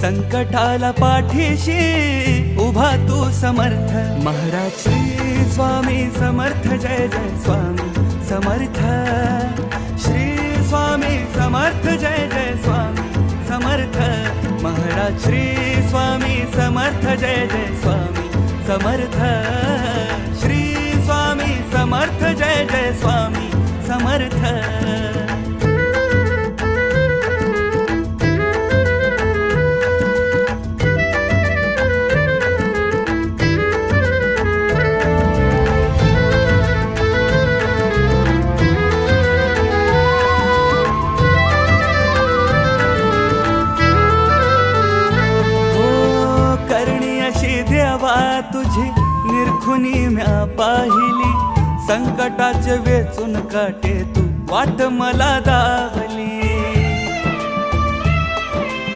संकटाला पाठीशी उभा तू समर्थ. महाराज श्री स्वामी समर्थ, जय जय स्वामी समर्थ. श्री स्वामी समर्थ, जय जय स्वामी समर्थ. महाराज श्री स्वामी समर्थ, जय जय स्वामी समर्थ. श्री स्वामी समर्थ, जय जय स्वामी समर्थ. देवा तुझी निरखुनी म्या पाहिली, संकटाचे वेचून काटे तू वाट मला दावली.